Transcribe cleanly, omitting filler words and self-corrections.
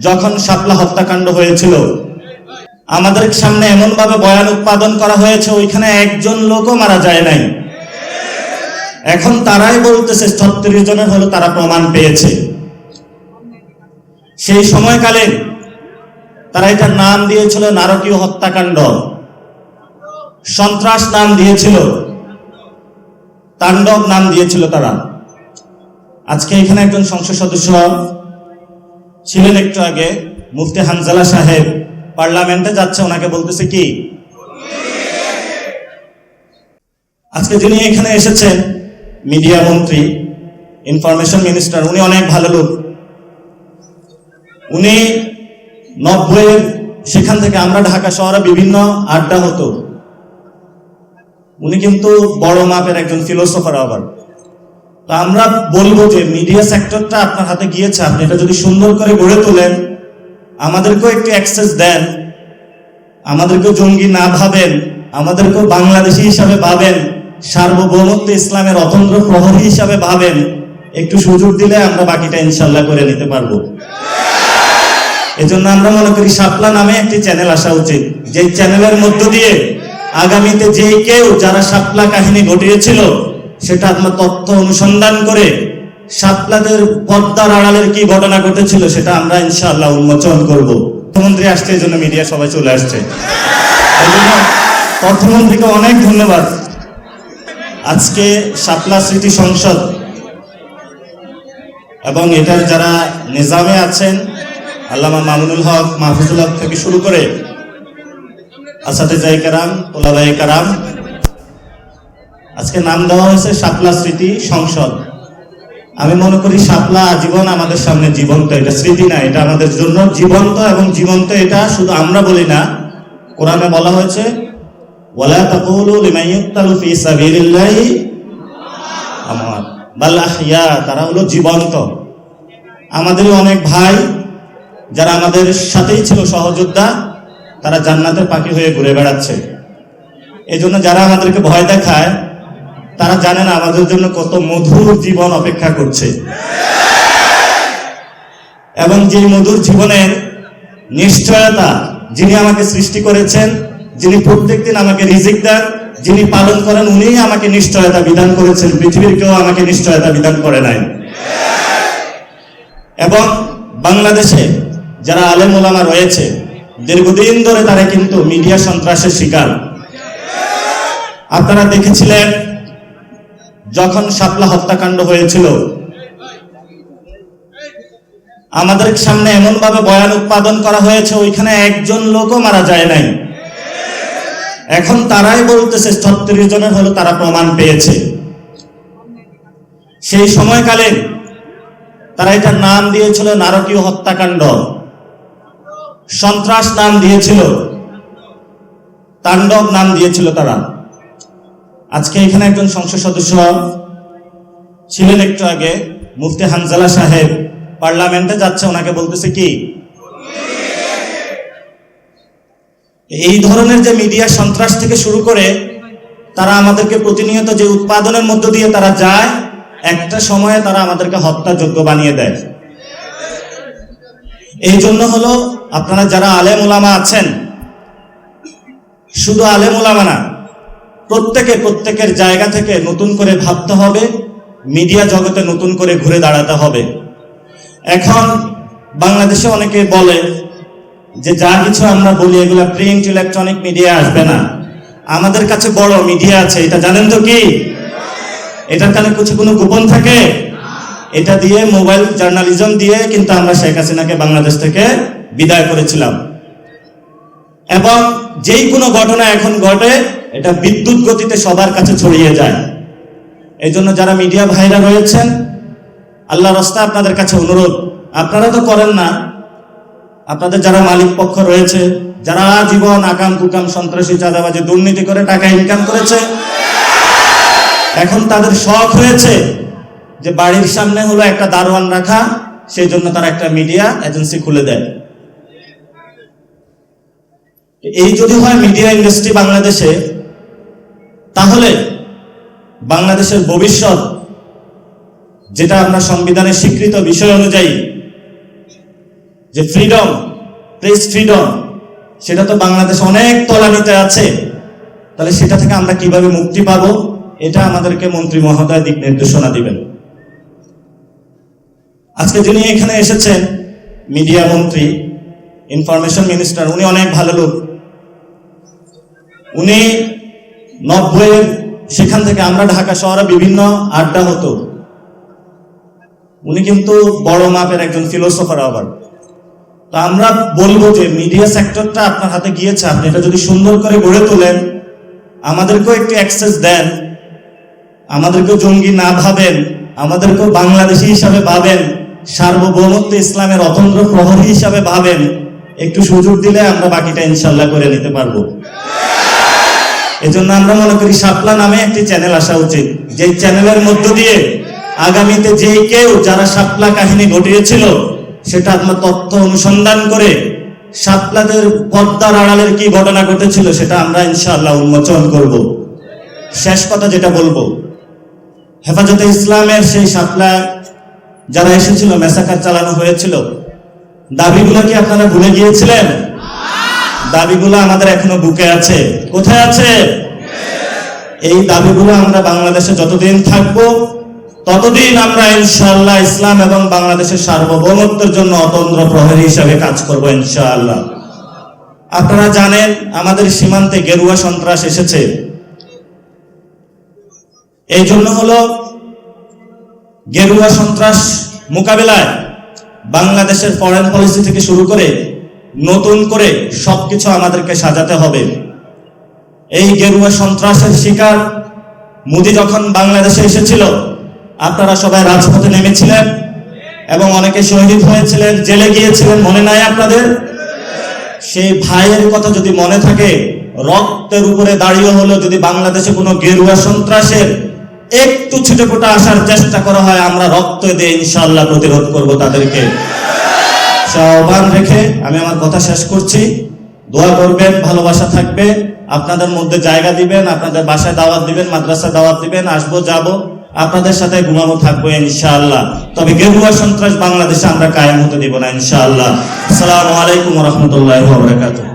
যখন শাপলা হত্যাকাণ্ড হয়েছিল, আমাদের সামনে এমন ভাবে বয়ান উৎপাদন করা হয়েছে, ওইখানে একজন লোকও মারা যায় নাই। এখন তারাই বলতেছে 36 জনের হলো তারা প্রমাণ পেয়েছে। সেই সময়কালে তারা এটার নাম দিয়েছিল নারকীয় হত্যাকাণ্ড, সন্ত্রাস নাম দিয়েছিল, তাণ্ডব নাম দিয়েছিল তারা। আজকে এখানে একজন সংসদ সদস্য ছিলেন একটু আগে, মুফতি হানজালা সাহেব পার্লামেন্টে যাচ্ছে, ওনাকে বলতেছে কি, আজকে যিনি এখানে এসেছেন মিডিয়া মন্ত্রী, ইনফরমেশন মিনিস্টার, উনি অনেক ভালো লোক। উনি 90-এর সেখান থেকে আমরা ঢাকা শহরে বিভিন্ন আড্ডা হতো, উনি কিন্তু বড় মাপের একজন ফিলোসফার। আবার তো আমরা বলবো যে মিডিয়া সেক্টরটা আপনার হাতে গিয়েছে, আপনি এটা যদি সুন্দর করে গড়ে তোলেন, আমাদেরকেও একটু অ্যাক্সেস দেন, আমাদেরকেও জঙ্গি না ভাবেন, আমাদেরকেও বাংলাদেশি হিসাবে ভাবেন, সার্বভৌমত্ব ইসলামের অতন্ত্র প্রহরী হিসাবে ভাবেন, একটু সুযোগ দিলে আমরা বাকিটা ইনশাল্লাহ করে নিতে পারবো। এজন্য আমরা মনে করি শাপলা নামে একটি চ্যানেল আসা উচিত, যে চ্যানেলের মধ্য দিয়ে আগামীতে যে কেউ যারা শাপলা কাহিনী ঘটিয়েছিল সেটা আমরা তথ্য অনুসন্ধান করে শাপলাদের পর্দার আড়ালের কি ঘটনা ঘটেছিল সেটা আমরা ইনশাআল্লাহ উন্মোচন করব। তথ্যমন্ত্রী আসছে, এই জন্য মিডিয়া সবাই চলে আসছে, এই জন্য তথ্যমন্ত্রীকে অনেক ধন্যবাদ। আজকে শাপলা স্মৃতি সংসদ এবং এটার যারা নিজামে আছেন, আল্লামা মামুনুল হক, মাহফুজুল হক থেকে শুরু করে আসাতেজায়ে কেরাম, ওলামায়ে কেরাম, আজকে নাম দেওয়া হয়েছে শাপলা স্মৃতি সংসদ। আমি মনে করি শাপলা আজীবন আমাদের সামনে জীবন্ত, এটা স্মৃতি না, এটা আমাদের জন্য জীবন্ত। এবং জীবন্ত এটা শুধু আমরা বলি না, কোরআনে বলা হয়েছে ওয়ালা তাকুলু লিমান ইউকতালু ফি সাবিলিল্লাহি আমওয়াত বাল আহইয়া, তারা হলো জীবন্ত। আমাদেরই অনেক ভাই যারা আমাদের সাথেই ছিল সহযোদ্ধা, তারা জান্নাতের পাখি হয়ে ঘুরে বেড়াচ্ছে। এই জন্য যারা আমাদেরকে ভয় দেখায় তারা জানে না আমাদের জন্য কত মধুর জীবন অপেক্ষা করছে। এবং যে মধুর জীবনের নিশ্চয়তা যিনি আমাকে সৃষ্টি করেছেন, যিনি প্রত্যেকদিন আমাকে রিজিক দেন, যিনি পালন করেন, উনিই আমাকে নিশ্চয়তা বিধান করেছেন, পৃথিবীর কেউ আমাকে নিশ্চয়তা বিধান করে নাই। এবং বাংলাদেশে যারা আলেম ওলামা রয়েছে, দীর্ঘদিন ধরে তারা কিন্তু মিডিয়া সন্ত্রাসের শিকার। আপনারা দেখেছিলেন যখন শাপলা হত্যাকাণ্ড হয়েছিল, আমাদের সামনে এমন ভাবে বয়ান উৎপাদন করা হয়েছে, ওইখানে একজন লোকও মারা যায় নাই। এখন তারাই বলতেছে 36 জনের হলো তারা প্রমাণ পেয়েছে। সেই সময়কালে তারা এটার নাম দিয়েছিল নারকীয় হত্যাকাণ্ড, সন্ত্রাস নাম দিয়েছিল, তাণ্ডব নাম দিয়েছিল তারা। আজকে এখানে একজন সংসদ সদস্য ছিলেন একটু আগে, মুফতি হানজালা সাহেব পার্লামেন্টে যাচ্ছে, ওনাকে বলতেছে কি, এই ধরনের যে মিডিয়া সন্ত্রাস থেকে শুরু করে তারা আমাদেরকে প্রতিনিয়ত যে উৎপাদনের মধ্য দিয়ে তারা যায়, একটা সময়ে তারা আমাদেরকে হত্যাযোগ্য বানিয়ে দেয়। এই জন্য হলো আপনারা যারা আলেম ওলামা আছেন, শুধু আলেম ওলামা না, প্রত্যেকের জায়গা থেকে নতুন করে ভাবতে হবে, মিডিয়া জগতে নতুন করে ঘুরে দাঁড়াতে হবে। এখন বাংলাদেশে অনেকে বলে যে যা কিছু আমরা বলি এগুলা প্রিন্ট ইলেকট্রনিক মিডিয়া আসবে না, আমাদের কাছে বড় মিডিয়া আছে, এটা জানেন তো কি? এটার কারণে কোনো গোপন থাকে? এটা দিয়ে মোবাইল জার্নালিজম দিয়ে কিন্তু আমরা শেখ হাসিনাকে বাংলাদেশ থেকে বিদায় করেছিলাম। এবং যেই কোনো ঘটনা এখন ঘটে, এটা বিদ্যুৎ গতিতে সবার কাছে ছড়িয়ে যায়। এই জন্য যারা মিডিয়া ভাইরা রয়েছেন, আল্লাহর রাস্তায় আপনাদের কাছে অনুরোধ, আপনারা তো করেন না, আপনাদের যারা মালিক পক্ষ রয়েছে, যারা জীবন আকাম কুকাম সন্ত্রাসী চাঁদাবাজি দুর্নীতি করে টাকা ইনকাম করেছে, এখন তাদের শখ হয়েছে যে বাড়ির সামনে হলো একটা দারোয়ান রাখা, সেই জন্য তারা একটা মিডিয়া এজেন্সি খুলে দেয়। এই যদি হয় মিডিয়া ইন্ডাস্ট্রি বাংলাদেশে, তাহলে বাংলাদেশের ভবিষ্যৎ, যেটা আমরা সংবিধানের স্বীকৃত বিষয় অনুযায়ী যে ফ্রিডম, প্রেস ফ্রিডম, সেটা তো বাংলাদেশ অনেক তলানিতে আছে। তাহলে সেটা থেকে আমরা কিভাবে মুক্তি পাবো, এটা আমাদেরকে মন্ত্রী মহোদয় দিক নির্দেশনা দিবেন। আজকে যিনি এখানে এসেছেন, মিডিয়া মন্ত্রী, ইনফরমেশন মিনিস্টার, উনি অনেক ভালো লোক। উনি 90-এর সেখান থেকে আমরা ঢাকা শহরে বিভিন্ন আড্ডা হতো, উনি কিন্তু বড় মাপের একজন ফিলোসফার আবার। তো আমরা বলবো যে মিডিয়া সেক্টরটা আপনার হাতে গিয়েছে, আপনি এটা যদি সুন্দর করে গড়ে তোলেন, আমাদেরকেও একটু অ্যাক্সেস দেন, আমাদেরকেও জঙ্গি না ভাবেন, আমাদেরকেও বাংলাদেশি হিসাবে ভাবেন, সার্বভৌমত্ব ইসলামের অতন্ত্র প্রহরী হিসাবে ভাবেন, একটু সুযোগ দিলে আমরা বাকিটা ইনশাল্লাহ করে নিতে পারবো। এজন্য আমরা মনে করি শাপলা নামে একটি চ্যানেল আসা উচিত, যে চ্যানেলের মধ্য দিয়ে আগামীতে যে কেউ যারা শাপলা কাহিনী ঘটিয়েছিল সেটা আপনার তথ্য অনুসন্ধান করে শাপলাদের পর্দার আড়ালের কি ঘটনা ঘটেছিল সেটা আমরা ইনশাআল্লাহ উন্মোচন করব। শেষ কথা যেটা বলবো, হেফাজতে ইসলামের সেই শাপলা যারা এসেছিল, মেসাকার চালানো হয়েছিল, দাবিগুলো কি আপনারা ভুলে গিয়েছিলেন? দাবিগুলো আমাদের এখনো বুকে আছে। কোথায় আছে? এই দাবিগুলো আমরা বাংলাদেশে যতদিন থাকবো ততদিন আমরা ইনশাআল্লাহ ইসলাম এবং বাংলাদেশের সার্বভৌমত্বের জন্য অতন্ত্র প্রহরী হিসাবে কাজ করব ইনশাআল্লাহ। আপনারা জানেন আমাদের সীমান্তে গেরুয়া সন্ত্রাস এসেছে, এই জন্য হলো গেরুয়া সন্ত্রাস মোকাবেলায় বাংলাদেশের ফরেন পলিসি থেকে শুরু করে নতুন করে সবকিছু আমাদেরকে সাজাতে হবে। এই গেরুয়া সন্ত্রাসের শিকার মোদি যখন বাংলাদেশে এসেছিল, আপনারা সবাই রাজপথে নেমেছিলেন এবং অনেকে শহীদ হয়েছিলেন, জেলে গিয়েছিলেন, মনে নাই আপনাদের? সেই ভাইয়ের কথা যদি মনে থাকে, রক্তের উপরে দাঁড়িয়ে হলো যদি বাংলাদেশে কোনো গেরুয়া সন্ত্রাসের একটু ছিটেফোঁটা আসার চেষ্টা করা হয়, আমরা রক্ত দিয়ে ইনশাআল্লাহ প্রতিরোধ করব তাদেরকে। আহ্বান রেখে আমি আমার কথা শেষ করছি। দোয়া করবেন, ভালোবাসা থাকবে, আপনাদের মধ্যে জায়গা দিবেন, আপনাদের বাসায় দাওয়াত দিবেন, মাদ্রাসায় দাওয়াত দিবেন, আসবো যাব, আপনাদের সাথে ঘুমানো থাকবো ইনশাআল্লাহ। তবে গেরুয়া সন্ত্রাস বাংলাদেশে আমরা কায়েম হতে দিব না ইনশাআল্লাহ। আসসালামু আলাইকুম ওয়া রাহমাতুল্লাহি ওয়া বারাকাতুহু।